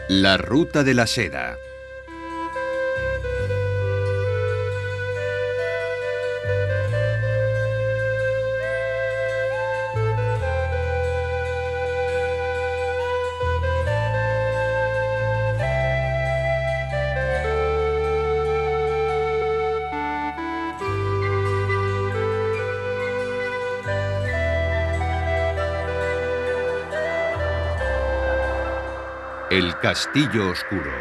La Ruta de la Seda. El Castillo Oscuro.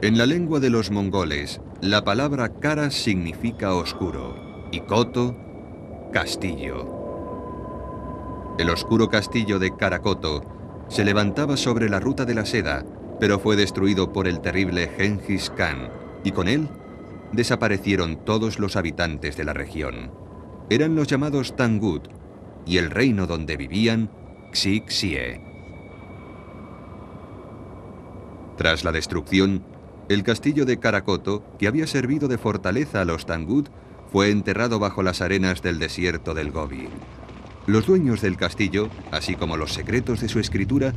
En la lengua de los mongoles, la palabra Kara significa oscuro y Koto, castillo. El oscuro castillo de Karakoto se levantaba sobre la Ruta de la Seda, pero fue destruido por el terrible Genghis Khan, y con él desaparecieron todos los habitantes de la región. Eran los llamados Tangut, y el reino donde vivían, Xixie. Tras la destrucción, el castillo de Karakoto, que había servido de fortaleza a los Tangut, fue enterrado bajo las arenas del desierto del Gobi. Los dueños del castillo, así como los secretos de su escritura,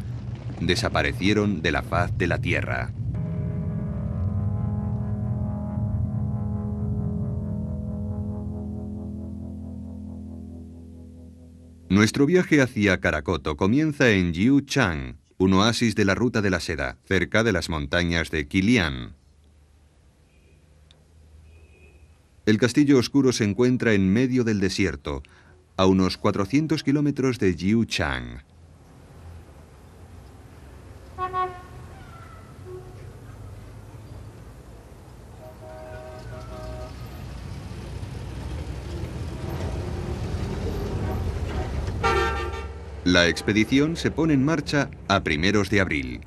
desaparecieron de la faz de la tierra. Nuestro viaje hacia Karakoto comienza en Jiuchang, un oasis de la Ruta de la Seda, cerca de las montañas de Qilian. El Castillo Oscuro se encuentra en medio del desierto, a unos 400 kilómetros de Jiuchang. La expedición se pone en marcha a primeros de abril.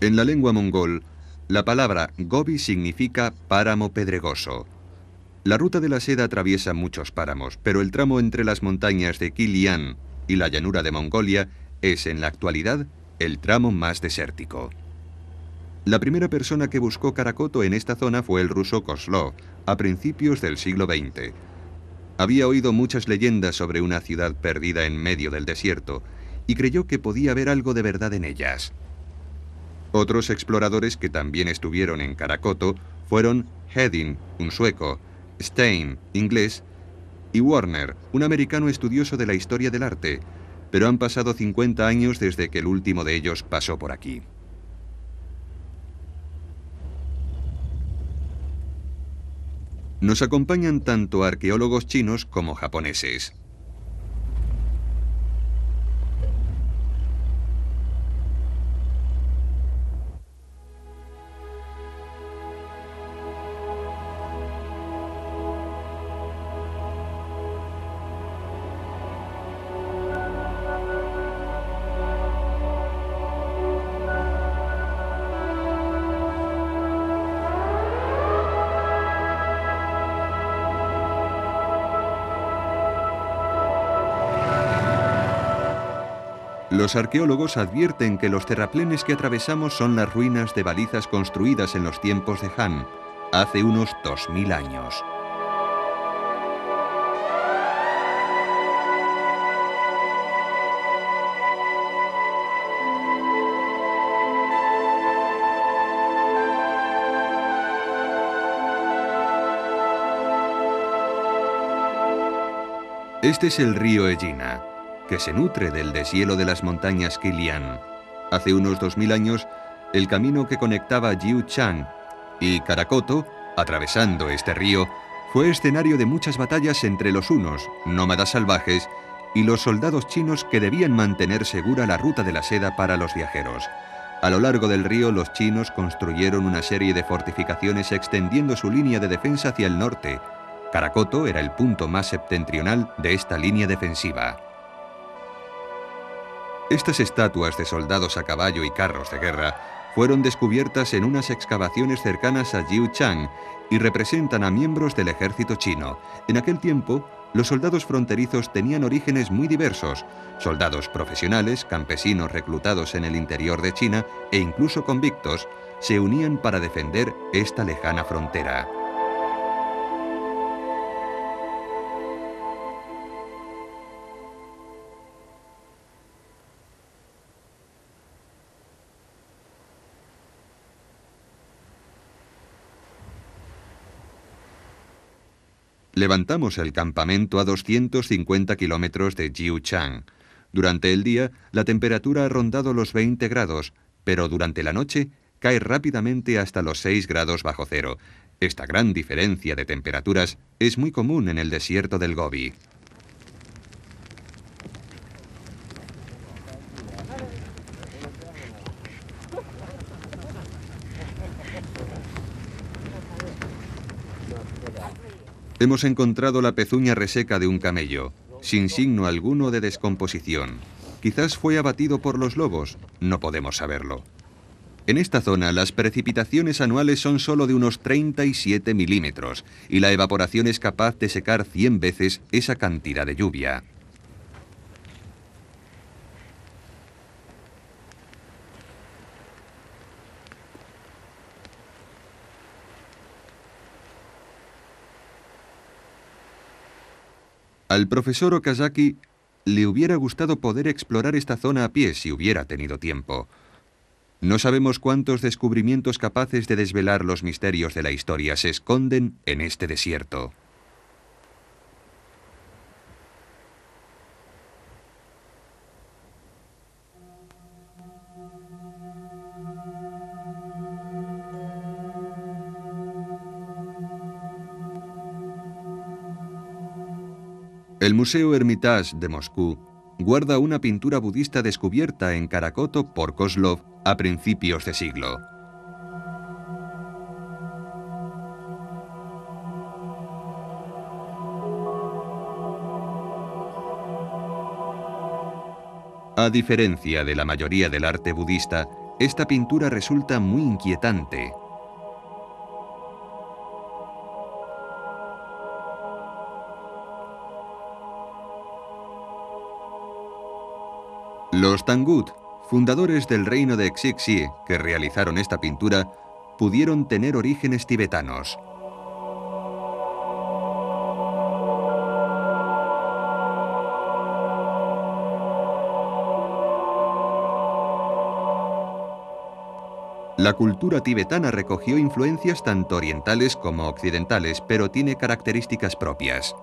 En la lengua mongol, la palabra Gobi significa páramo pedregoso. La Ruta de la Seda atraviesa muchos páramos, pero el tramo entre las montañas de Qilian y la llanura de Mongolia es, en la actualidad, el tramo más desértico. La primera persona que buscó Karakoto en esta zona fue el ruso Kozlov, a principios del siglo XX. Había oído muchas leyendas sobre una ciudad perdida en medio del desierto y creyó que podía haber algo de verdad en ellas. Otros exploradores que también estuvieron en Karakoto fueron Hedin, un sueco, Stein, inglés, y Warner, un americano estudioso de la historia del arte, pero han pasado 50 años desde que el último de ellos pasó por aquí. Nos acompañan tanto arqueólogos chinos como japoneses. Los arqueólogos advierten que los terraplenes que atravesamos son las ruinas de balizas construidas en los tiempos de Han, hace unos 2000 años. Este es el río Egina, que se nutre del deshielo de las montañas Qilian. Hace unos 2000 años, el camino que conectaba Jiuchang y Karakoto, atravesando este río, fue escenario de muchas batallas entre los hunos, nómadas salvajes, y los soldados chinos que debían mantener segura la ruta de la seda para los viajeros. A lo largo del río, los chinos construyeron una serie de fortificaciones extendiendo su línea de defensa hacia el norte. Karakoto era el punto más septentrional de esta línea defensiva. Estas estatuas de soldados a caballo y carros de guerra fueron descubiertas en unas excavaciones cercanas a Jiuchang y representan a miembros del ejército chino. En aquel tiempo, los soldados fronterizos tenían orígenes muy diversos: soldados profesionales, campesinos reclutados en el interior de China e incluso convictos, se unían para defender esta lejana frontera. Levantamos el campamento a 250 kilómetros de Jiuchang. Durante el día, la temperatura ha rondado los 20 grados, pero durante la noche cae rápidamente hasta los 6 grados bajo cero. Esta gran diferencia de temperaturas es muy común en el desierto del Gobi. Hemos encontrado la pezuña reseca de un camello, sin signo alguno de descomposición. Quizás fue abatido por los lobos, no podemos saberlo. En esta zona, las precipitaciones anuales son solo de unos 37 milímetros y la evaporación es capaz de secar 100 veces esa cantidad de lluvia. Al profesor Okazaki le hubiera gustado poder explorar esta zona a pie si hubiera tenido tiempo. No sabemos cuántos descubrimientos capaces de desvelar los misterios de la historia se esconden en este desierto. El Museo Hermitage de Moscú guarda una pintura budista descubierta en Karakoto por Kozlov a principios de siglo. A diferencia de la mayoría del arte budista, esta pintura resulta muy inquietante. Los Tangut, fundadores del reino de Xixi, que realizaron esta pintura, pudieron tener orígenes tibetanos. La cultura tibetana recogió influencias tanto orientales como occidentales, pero tiene características propias.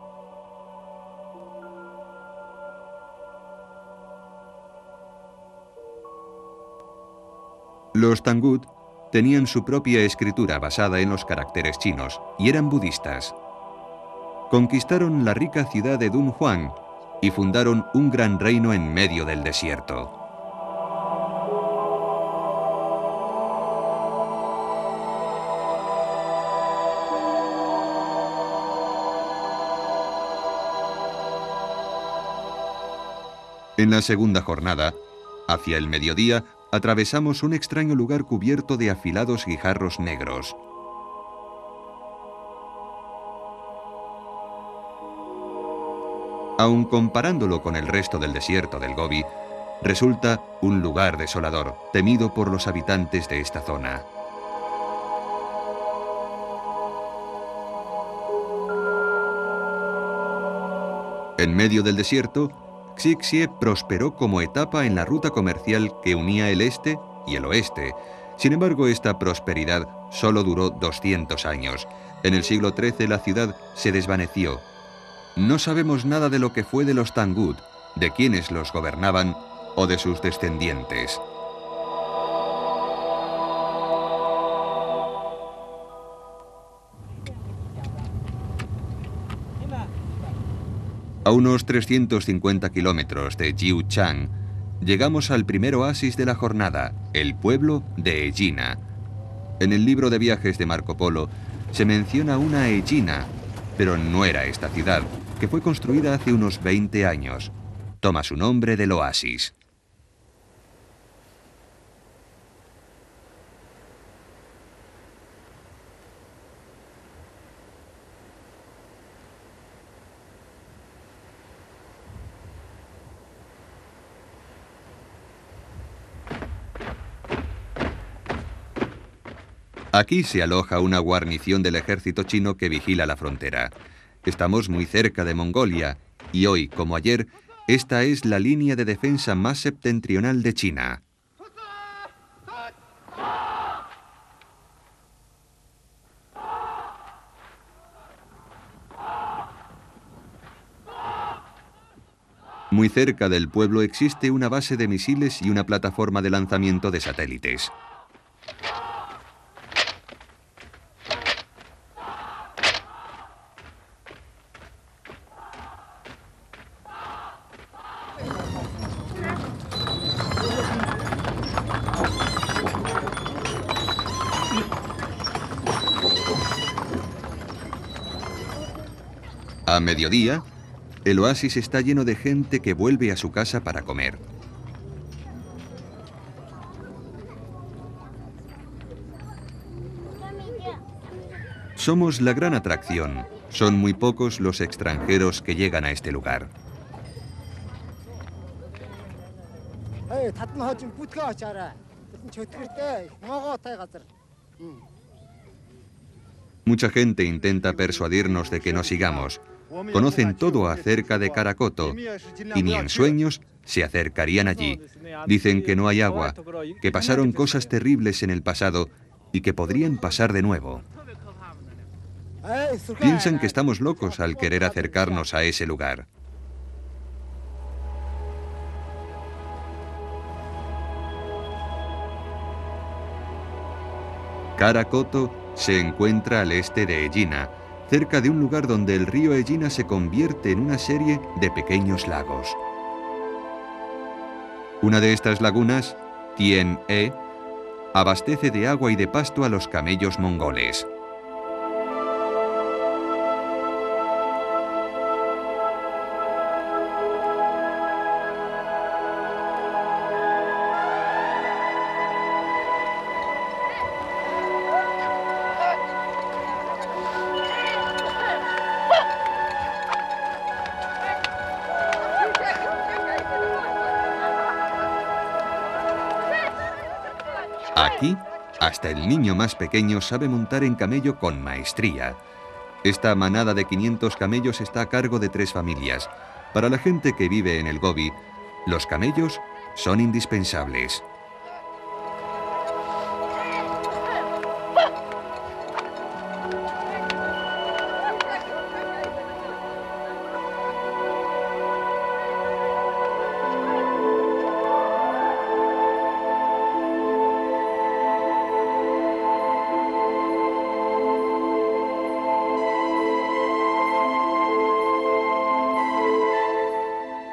Los Tangut tenían su propia escritura basada en los caracteres chinos y eran budistas. Conquistaron la rica ciudad de Dunhuang y fundaron un gran reino en medio del desierto. En la segunda jornada, hacia el mediodía, atravesamos un extraño lugar cubierto de afilados guijarros negros. Aun comparándolo con el resto del desierto del Gobi, resulta un lugar desolador, temido por los habitantes de esta zona. En medio del desierto, Xixie prosperó como etapa en la ruta comercial que unía el este y el oeste. Sin embargo, esta prosperidad solo duró 200 años. En el siglo XIII la ciudad se desvaneció. No sabemos nada de lo que fue de los Tangut, de quienes los gobernaban o de sus descendientes. A unos 350 kilómetros de Jiuchang, llegamos al primer oasis de la jornada, el pueblo de Egina. En el libro de viajes de Marco Polo se menciona una Egina, pero no era esta ciudad, que fue construida hace unos 20 años. Toma su nombre del oasis. Aquí se aloja una guarnición del ejército chino que vigila la frontera. Estamos muy cerca de Mongolia y hoy, como ayer, esta es la línea de defensa más septentrional de China. Muy cerca del pueblo existe una base de misiles y una plataforma de lanzamiento de satélites. A mediodía, el oasis está lleno de gente que vuelve a su casa para comer. Somos la gran atracción. Son muy pocos los extranjeros que llegan a este lugar. Mucha gente intenta persuadirnos de que nos sigamos. Conocen todo acerca de Karakoto y ni en sueños se acercarían allí. Dicen que no hay agua, que pasaron cosas terribles en el pasado y que podrían pasar de nuevo. Piensan que estamos locos al querer acercarnos a ese lugar. Karakoto se encuentra al este de Egina, cerca de un lugar donde el río Egina se convierte en una serie de pequeños lagos. Una de estas lagunas, Tien-e, abastece de agua y de pasto a los camellos mongoles. Aquí, hasta el niño más pequeño sabe montar en camello con maestría. Esta manada de 500 camellos está a cargo de 3 familias. Para la gente que vive en el Gobi, los camellos son indispensables.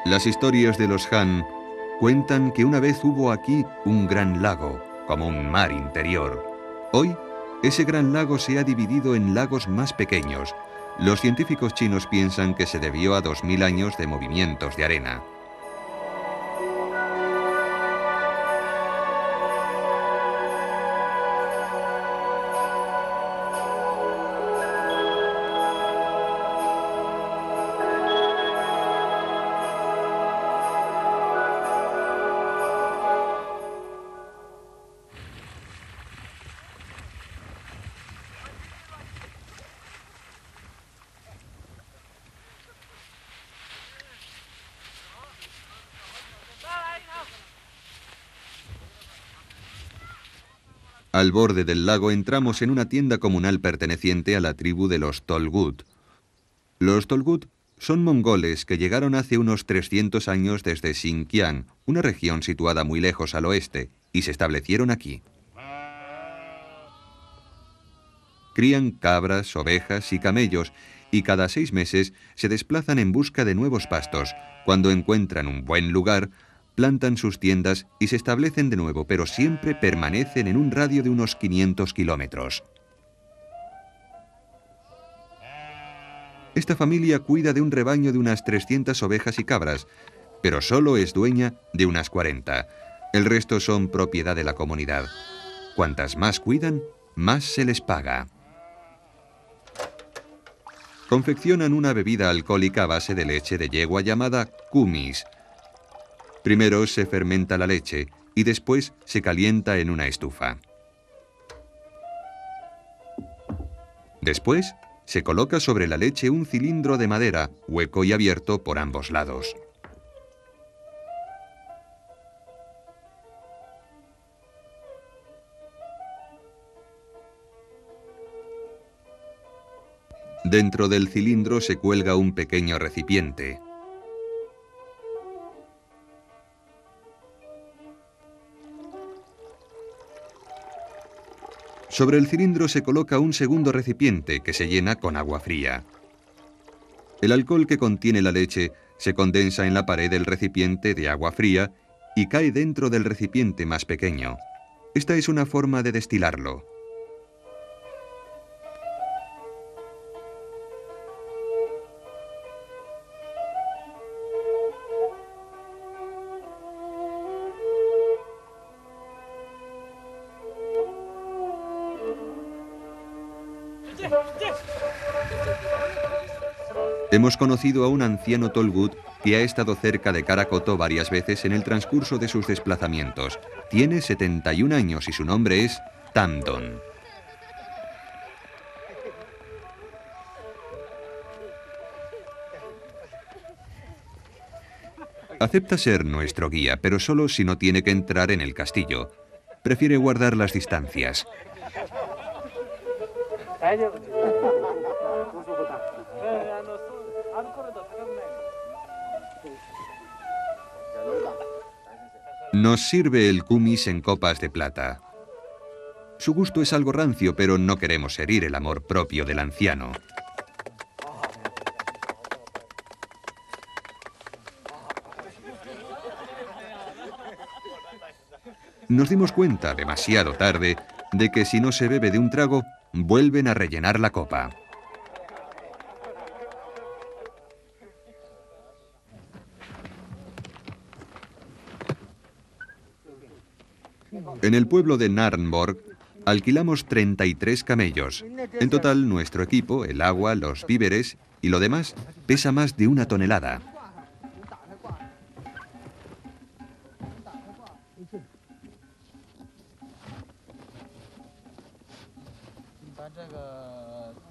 Las historias de los Han cuentan que una vez hubo aquí un gran lago, como un mar interior. Hoy, ese gran lago se ha dividido en lagos más pequeños. Los científicos chinos piensan que se debió a 2000 años de movimientos de arena. Al borde del lago entramos en una tienda comunal perteneciente a la tribu de los Tolgut. Los Tolgut son mongoles que llegaron hace unos 300 años desde Xinjiang, una región situada muy lejos al oeste, y se establecieron aquí. Crían cabras, ovejas y camellos, y cada 6 meses se desplazan en busca de nuevos pastos. Cuando encuentran un buen lugar, plantan sus tiendas y se establecen de nuevo, pero siempre permanecen en un radio de unos 500 kilómetros. Esta familia cuida de un rebaño de unas 300 ovejas y cabras, pero solo es dueña de unas 40. El resto son propiedad de la comunidad. Cuantas más cuidan, más se les paga. Confeccionan una bebida alcohólica a base de leche de yegua llamada kumis. Primero se fermenta la leche y después se calienta en una estufa. Después se coloca sobre la leche un cilindro de madera, hueco y abierto por ambos lados. Dentro del cilindro se cuelga un pequeño recipiente. Sobre el cilindro se coloca un segundo recipiente que se llena con agua fría. El alcohol que contiene la leche se condensa en la pared del recipiente de agua fría y cae dentro del recipiente más pequeño. Esta es una forma de destilarlo. Hemos conocido a un anciano Tolgut que ha estado cerca de Karakoto varias veces en el transcurso de sus desplazamientos. Tiene 71 años y su nombre es Tamdon. Acepta ser nuestro guía, pero solo si no tiene que entrar en el castillo. Prefiere guardar las distancias. Nos sirve el kumis en copas de plata. Su gusto es algo rancio, pero no queremos herir el amor propio del anciano. Nos dimos cuenta, demasiado tarde, de que si no se bebe de un trago, vuelven a rellenar la copa. En el pueblo de Narnborg alquilamos 33 camellos. En total, nuestro equipo, el agua, los víveres y lo demás pesa más de 1 tonelada.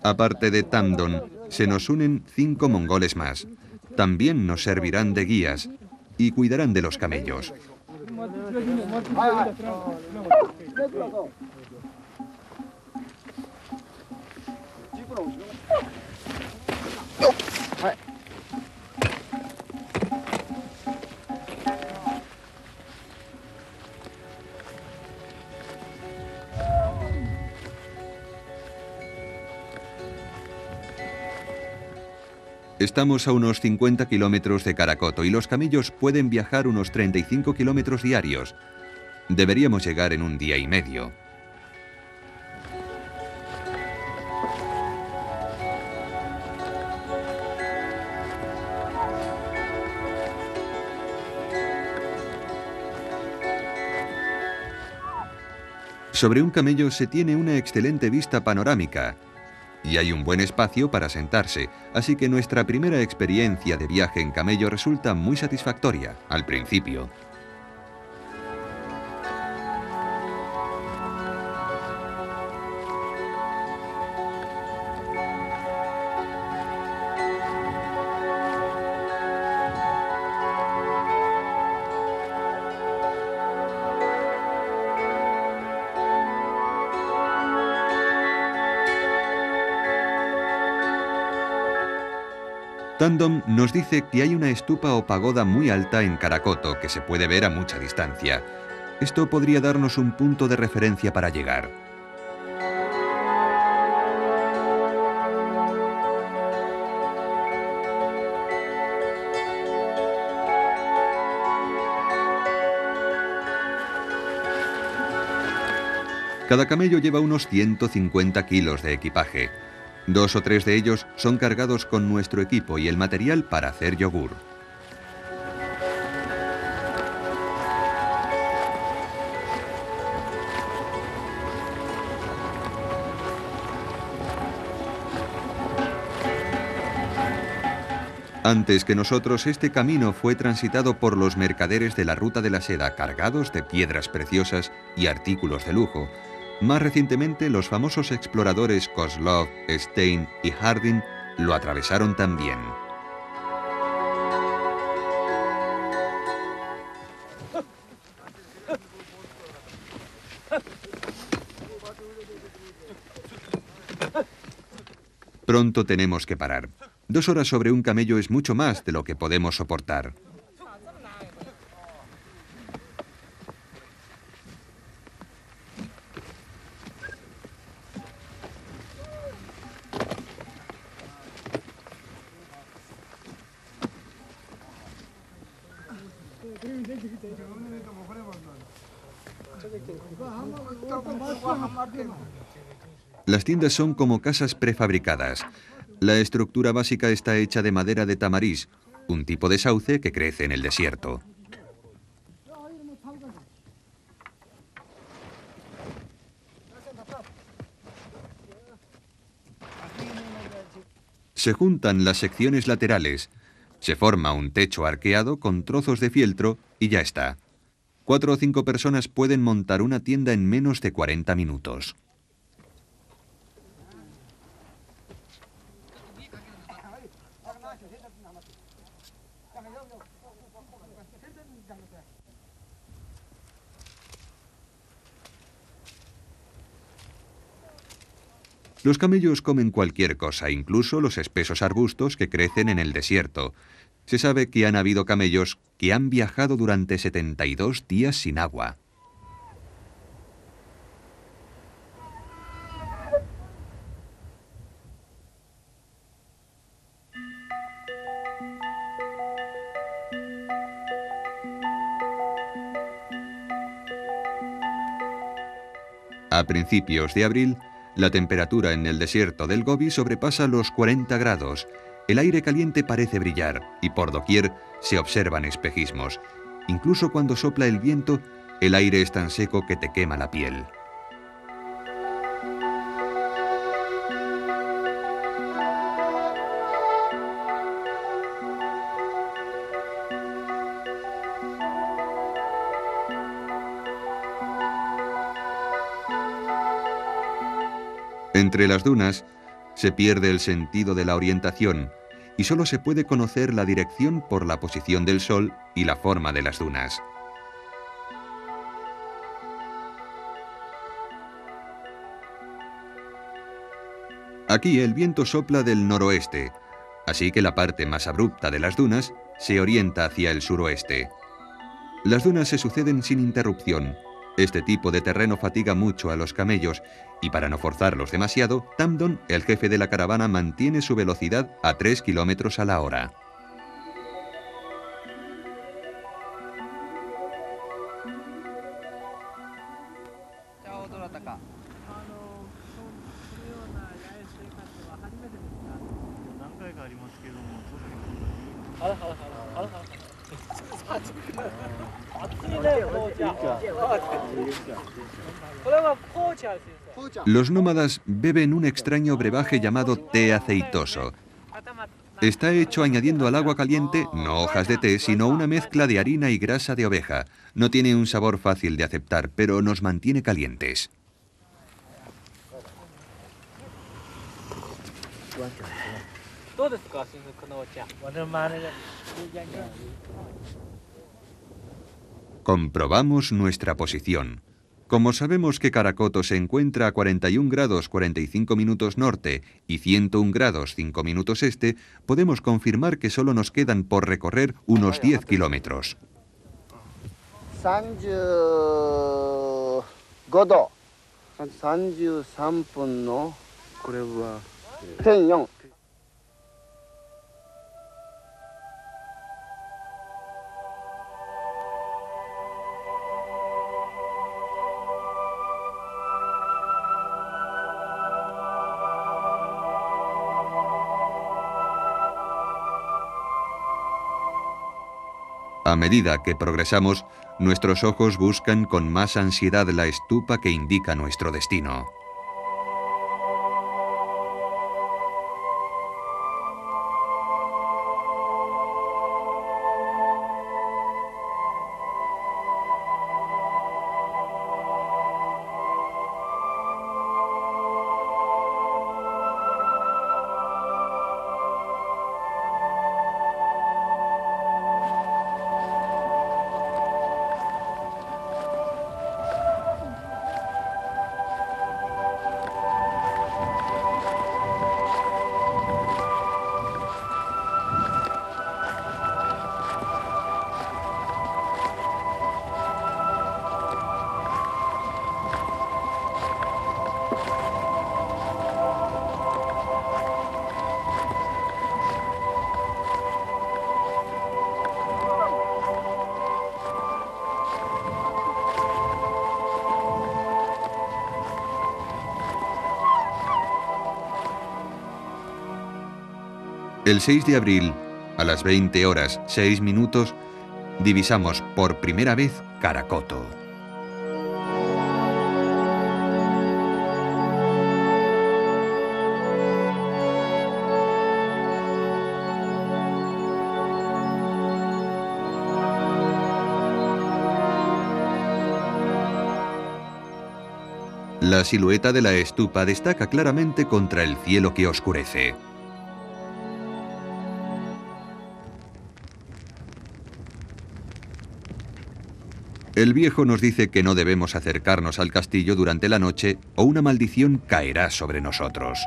Aparte de Tamdon, se nos unen 5 mongoles más. También nos servirán de guías y cuidarán de los camellos. Estamos a unos 50 kilómetros de Karakoto y los camellos pueden viajar unos 35 kilómetros diarios. Deberíamos llegar en 1 día y medio. Sobre un camello se tiene una excelente vista panorámica y hay un buen espacio para sentarse, así que nuestra primera experiencia de viaje en camello resulta muy satisfactoria al principio. Tamdon nos dice que hay una estupa o pagoda muy alta en Karakoto que se puede ver a mucha distancia. Esto podría darnos un punto de referencia para llegar. Cada camello lleva unos 150 kilos de equipaje. 2 o 3 de ellos son cargados con nuestro equipo y el material para hacer yogur. Antes que nosotros, este camino fue transitado por los mercaderes de la Ruta de la Seda cargados de piedras preciosas y artículos de lujo. Más recientemente, los famosos exploradores Kozlov, Stein y Harding lo atravesaron también. Pronto tenemos que parar. 2 horas sobre un camello es mucho más de lo que podemos soportar. Las tiendas son como casas prefabricadas. La estructura básica está hecha de madera de tamariz, un tipo de sauce que crece en el desierto. Se juntan las secciones laterales, se forma un techo arqueado con trozos de fieltro y ya está. 4 o 5 personas pueden montar una tienda en menos de 40 minutos. Los camellos comen cualquier cosa, incluso los espesos arbustos que crecen en el desierto. Se sabe que han habido camellos que han viajado durante 72 días sin agua. A principios de abril, la temperatura en el desierto del Gobi sobrepasa los 40 grados. El aire caliente parece brillar y por doquier se observan espejismos. Incluso cuando sopla el viento, el aire es tan seco que te quema la piel. Entre las dunas se pierde el sentido de la orientación y solo se puede conocer la dirección por la posición del sol y la forma de las dunas. Aquí el viento sopla del noroeste, así que la parte más abrupta de las dunas se orienta hacia el suroeste. Las dunas se suceden sin interrupción. Este tipo de terreno fatiga mucho a los camellos y para no forzarlos demasiado, Tamdon, el jefe de la caravana, mantiene su velocidad a 3 kilómetros a la hora. Los nómadas beben un extraño brebaje llamado té aceitoso. Está hecho añadiendo al agua caliente no hojas de té, sino una mezcla de harina y grasa de oveja. No tiene un sabor fácil de aceptar, pero nos mantiene calientes. Comprobamos nuestra posición. Como sabemos que Caracoto se encuentra a 41 grados 45 minutos norte y 101 grados 5 minutos este, podemos confirmar que solo nos quedan por recorrer unos 10 kilómetros. 35度33分のこれは0.4 A medida que progresamos, nuestros ojos buscan con más ansiedad la estupa que indica nuestro destino. El 6 de abril, a las 20 horas 6 minutos, divisamos por primera vez Caracoto. La silueta de la estupa destaca claramente contra el cielo que oscurece. El viejo nos dice que no debemos acercarnos al castillo durante la noche o una maldición caerá sobre nosotros.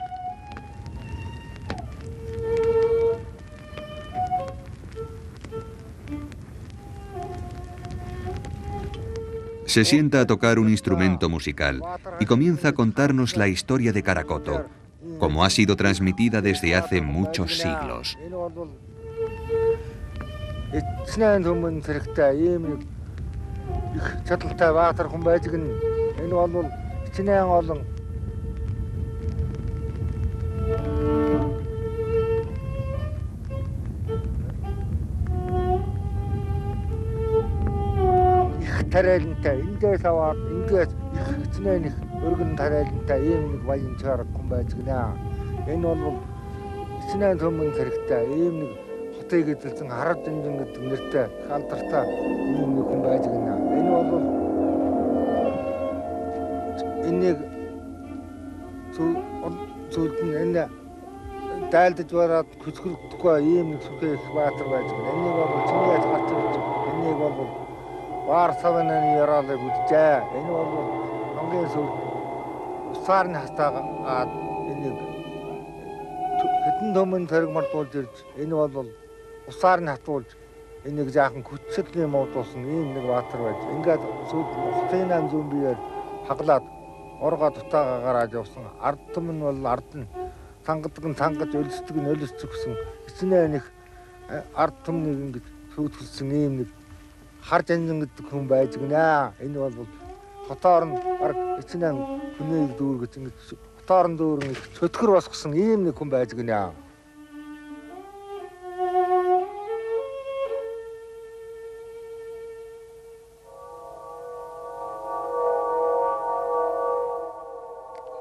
Se sienta a tocar un instrumento musical y comienza a contarnos la historia de Caracoto, como ha sido transmitida desde hace muchos siglos.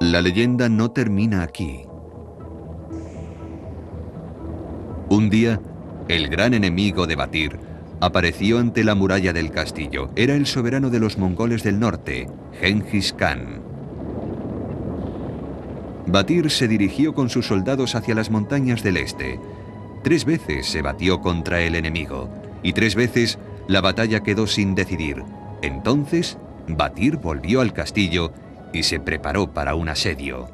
La leyenda no termina aquí. Un día, el gran enemigo de Batir apareció ante la muralla del castillo. Era el soberano de los mongoles del norte, Genghis Khan. Batir se dirigió con sus soldados hacia las montañas del este. 3 veces se batió contra el enemigo y 3 veces la batalla quedó sin decidir. Entonces, Batir volvió al castillo y se preparó para un asedio.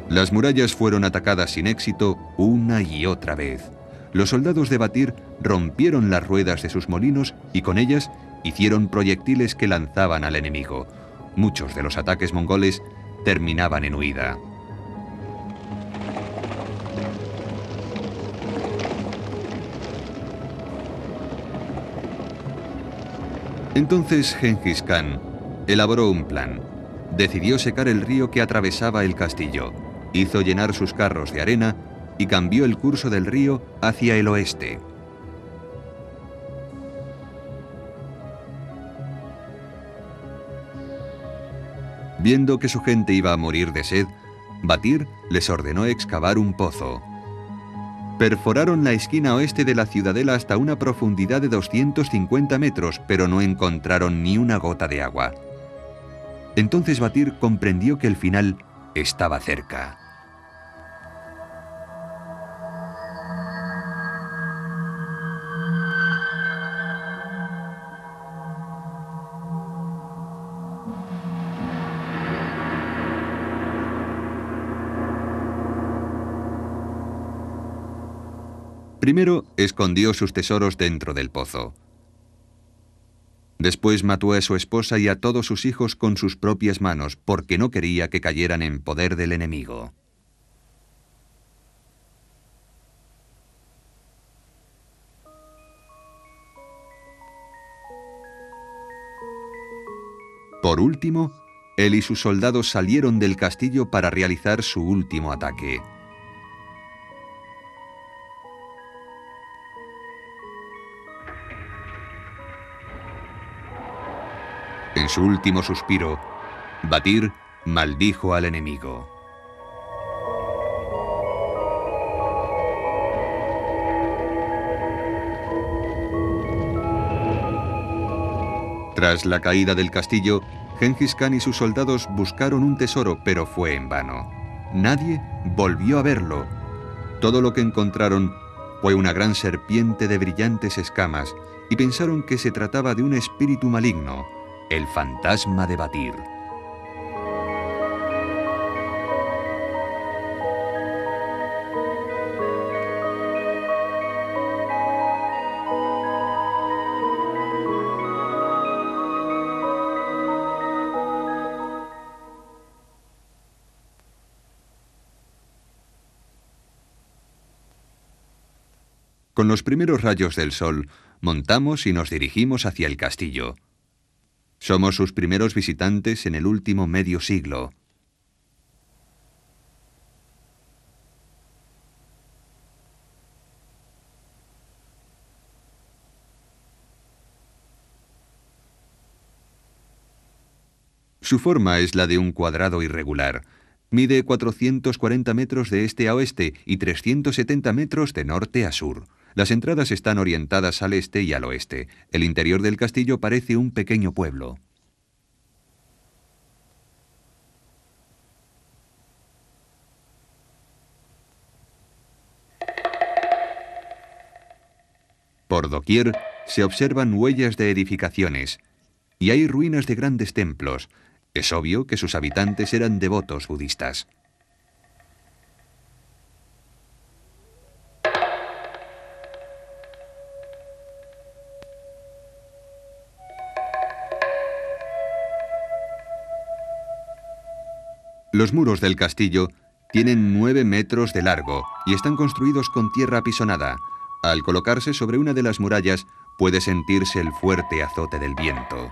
Las murallas fueron atacadas sin éxito una y otra vez. Los soldados de Batir rompieron las ruedas de sus molinos y con ellas hicieron proyectiles que lanzaban al enemigo. Muchos de los ataques mongoles terminaban en huida. Entonces Genghis Khan elaboró un plan. Decidió secar el río que atravesaba el castillo. Hizo llenar sus carros de arena y cambió el curso del río hacia el oeste. Viendo que su gente iba a morir de sed, Batir les ordenó excavar un pozo. Perforaron la esquina oeste de la ciudadela hasta una profundidad de 250 metros, pero no encontraron ni una gota de agua. Entonces Batir comprendió que el final estaba cerca. Primero escondió sus tesoros dentro del pozo. Después mató a su esposa y a todos sus hijos con sus propias manos, porque no quería que cayeran en poder del enemigo. Por último, él y sus soldados salieron del castillo para realizar su último ataque. En su último suspiro, Batir maldijo al enemigo. Tras la caída del castillo, Gengis Khan y sus soldados buscaron un tesoro, pero fue en vano. Nadie volvió a verlo. Todo lo que encontraron fue una gran serpiente de brillantes escamas y pensaron que se trataba de un espíritu maligno, el fantasma de Batir. Con los primeros rayos del sol, montamos y nos dirigimos hacia el castillo. Somos sus primeros visitantes en el último medio siglo. Su forma es la de un cuadrado irregular. Mide 440 metros de este a oeste y 370 metros de norte a sur. Las entradas están orientadas al este y al oeste. El interior del castillo parece un pequeño pueblo. Por doquier se observan huellas de edificaciones y hay ruinas de grandes templos. Es obvio que sus habitantes eran devotos budistas. Los muros del castillo tienen 9 metros de largo y están construidos con tierra apisonada. Al colocarse sobre una de las murallas, puede sentirse el fuerte azote del viento.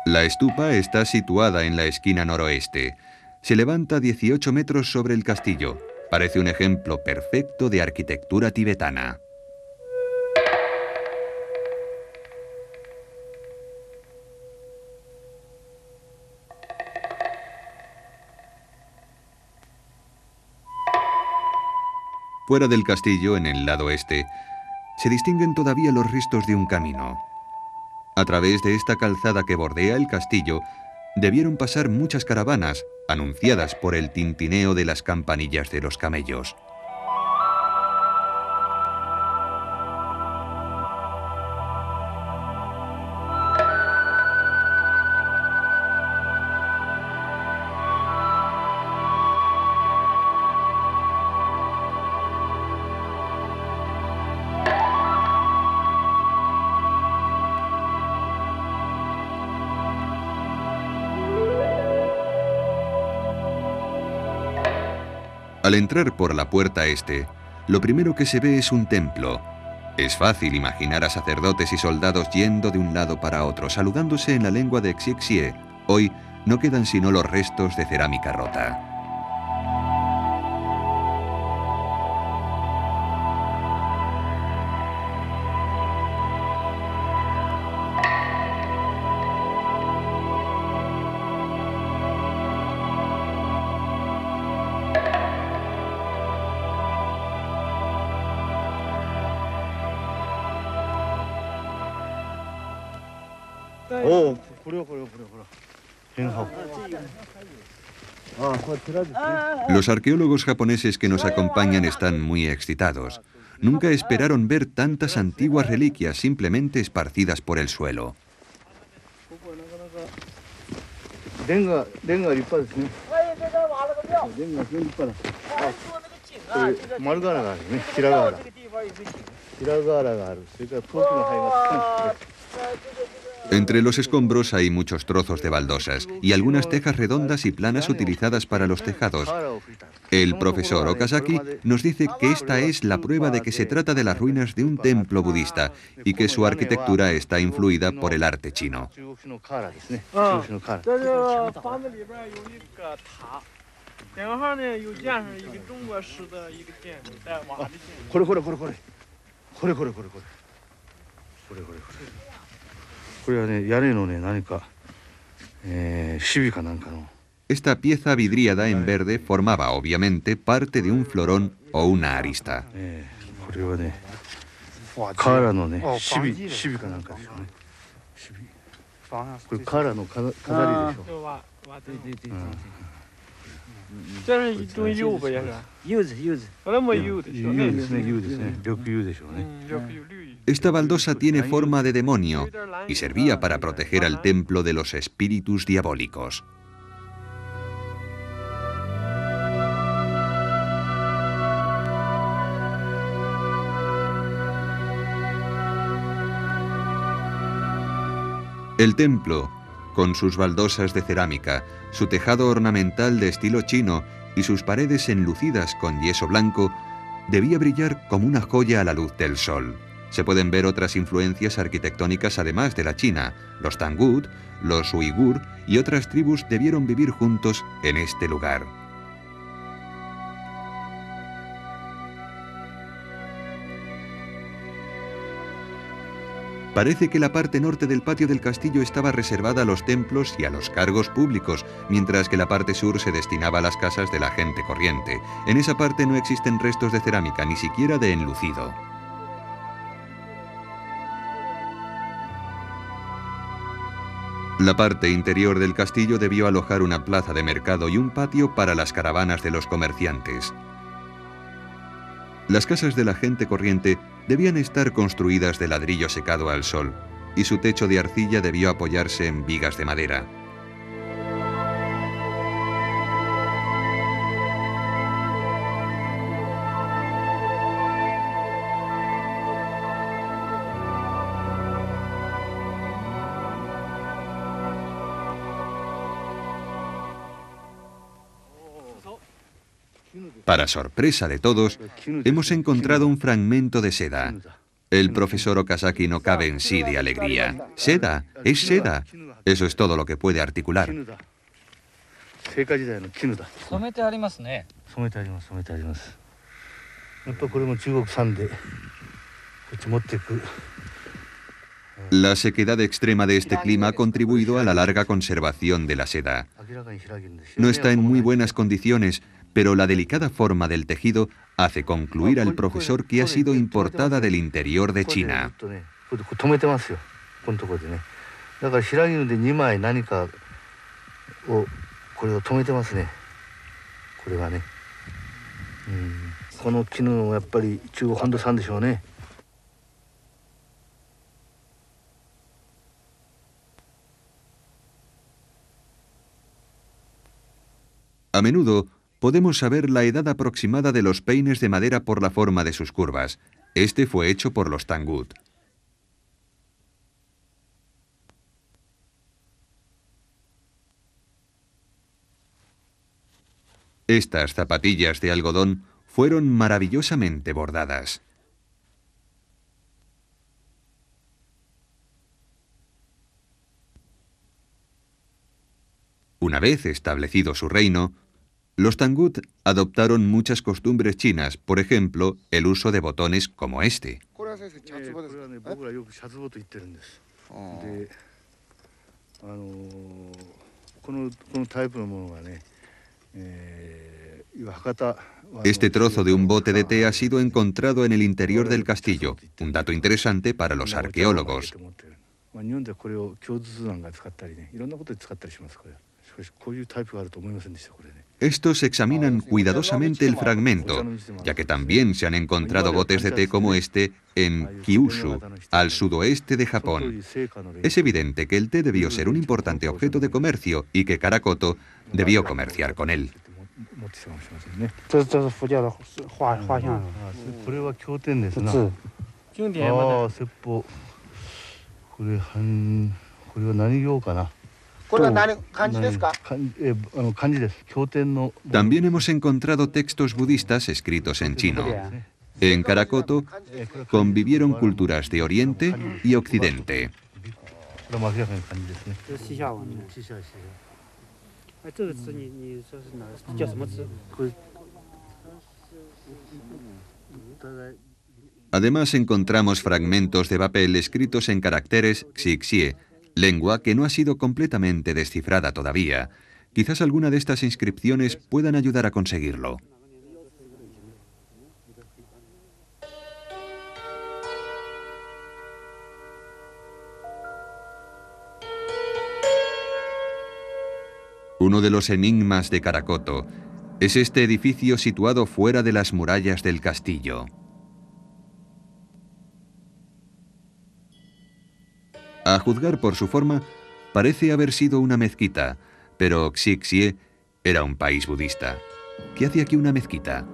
La estupa está situada en la esquina noroeste. Se levanta 18 metros sobre el castillo. Parece un ejemplo perfecto de arquitectura tibetana. Fuera del castillo, en el lado este, se distinguen todavía los restos de un camino. A través de esta calzada que bordea el castillo, debieron pasar muchas caravanas, anunciadas por el tintineo de las campanillas de los camellos. Al entrar por la puerta este, lo primero que se ve es un templo. Es fácil imaginar a sacerdotes y soldados yendo de un lado para otro, saludándose en la lengua de Xiexie. Hoy no quedan sino los restos de cerámica rota. Los arqueólogos japoneses que nos acompañan están muy excitados. Nunca esperaron ver tantas antiguas reliquias simplemente esparcidas por el suelo. Entre los escombros hay muchos trozos de baldosas y algunas tejas redondas y planas utilizadas para los tejados. El profesor Okazaki nos dice que esta es la prueba de que se trata de las ruinas de un templo budista y que su arquitectura está influida por el arte chino. Esta pieza vidriada en verde formaba obviamente parte de un florón o una arista. Esta baldosa tiene forma de demonio y servía para proteger al templo de los espíritus diabólicos. El templo, con sus baldosas de cerámica, su tejado ornamental de estilo chino y sus paredes enlucidas con yeso blanco, debía brillar como una joya a la luz del sol. Se pueden ver otras influencias arquitectónicas además de la china. Los Tangut, los Uigur y otras tribus debieron vivir juntos en este lugar. Parece que la parte norte del patio del castillo estaba reservada a los templos y a los cargos públicos, mientras que la parte sur se destinaba a las casas de la gente corriente. En esa parte no existen restos de cerámica, ni siquiera de enlucido. La parte interior del castillo debió alojar una plaza de mercado y un patio para las caravanas de los comerciantes. Las casas de la gente corriente debían estar construidas de ladrillo secado al sol, y su techo de arcilla debió apoyarse en vigas de madera. Para sorpresa de todos, hemos encontrado un fragmento de seda. El profesor Okazaki no cabe en sí de alegría. ¡Seda! ¡Es seda! Eso es todo lo que puede articular. La sequedad extrema de este clima ha contribuido a la larga conservación de la seda. No está en muy buenas condiciones, pero la delicada forma del tejido hace concluir al profesor que ha sido importada del interior de China. A menudo podemos saber la edad aproximada de los peines de madera por la forma de sus curvas. Este fue hecho por los Tangut. Estas zapatillas de algodón fueron maravillosamente bordadas. Una vez establecido su reino, los Tangut adoptaron muchas costumbres chinas, por ejemplo, el uso de botones como este. Este trozo de un bote de té ha sido encontrado en el interior del castillo, un dato interesante para los arqueólogos. Estos examinan cuidadosamente el fragmento, ya que también se han encontrado botes de té como este en Kyushu, al sudoeste de Japón. Es evidente que el té debió ser un importante objeto de comercio y que Karakoto debió comerciar con él. También hemos encontrado textos budistas escritos en chino. En Karakoto convivieron culturas de Oriente y Occidente. Además encontramos fragmentos de papel escritos en caracteres Xixie, lengua que no ha sido completamente descifrada todavía. Quizás alguna de estas inscripciones puedan ayudar a conseguirlo. Uno de los enigmas de Karakoto es este edificio situado fuera de las murallas del castillo. A juzgar por su forma, parece haber sido una mezquita, pero Xixie era un país budista. ¿Qué hacía aquí una mezquita?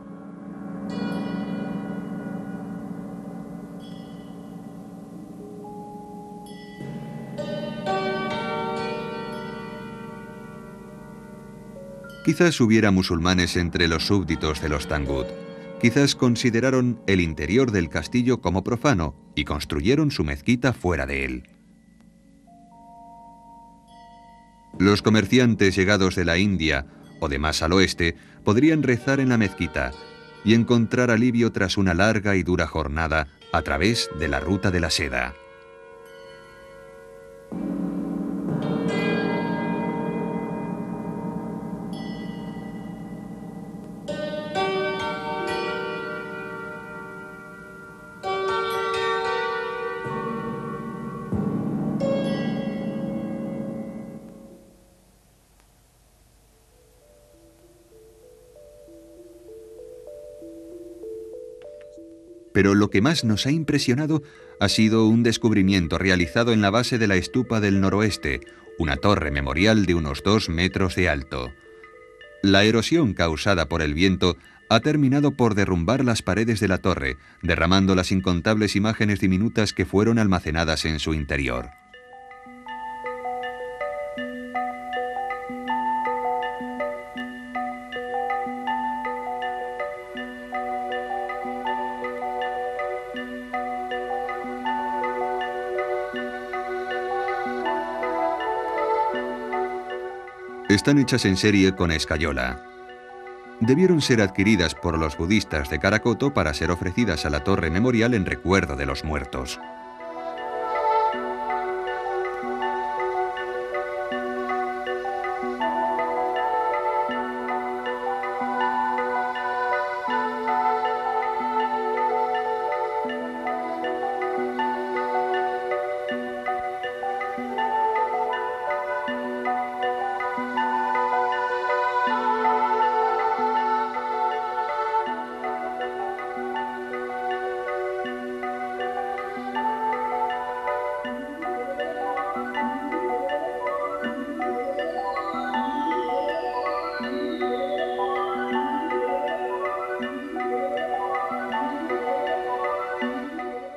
Quizás hubiera musulmanes entre los súbditos de los Tangut. Quizás consideraron el interior del castillo como profano y construyeron su mezquita fuera de él. Los comerciantes llegados de la India o de más al oeste podrían rezar en la mezquita y encontrar alivio tras una larga y dura jornada a través de la ruta de la seda. Pero lo que más nos ha impresionado ha sido un descubrimiento realizado en la base de la estupa del noroeste, una torre memorial de unos 2 metros de alto. La erosión causada por el viento ha terminado por derrumbar las paredes de la torre, derramando las incontables imágenes diminutas que fueron almacenadas en su interior. Están hechas en serie con escayola. Debieron ser adquiridas por los budistas de Karakoto para ser ofrecidas a la torre memorial en recuerdo de los muertos.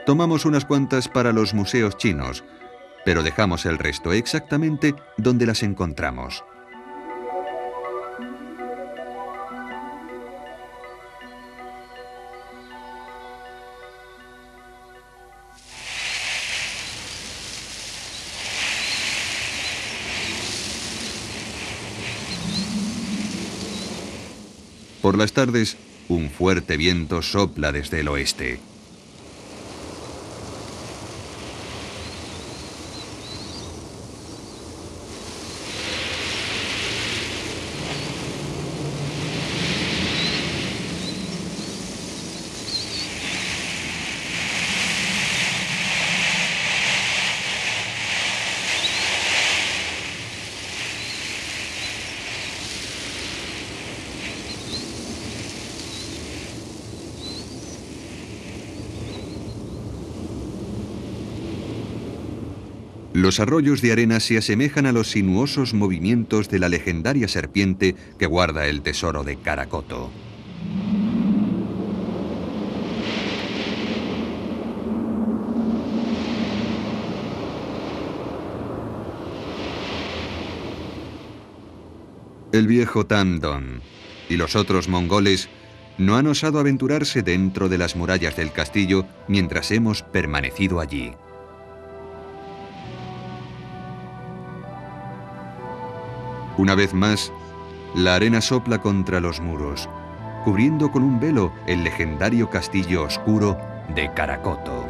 Tomamos unas cuantas para los museos chinos, pero dejamos el resto exactamente donde las encontramos. Por las tardes, un fuerte viento sopla desde el oeste. Los arroyos de arena se asemejan a los sinuosos movimientos de la legendaria serpiente que guarda el tesoro de Caracoto. El viejo Tamdon y los otros mongoles no han osado aventurarse dentro de las murallas del castillo mientras hemos permanecido allí. Una vez más, la arena sopla contra los muros, cubriendo con un velo el legendario castillo oscuro de Caracoto.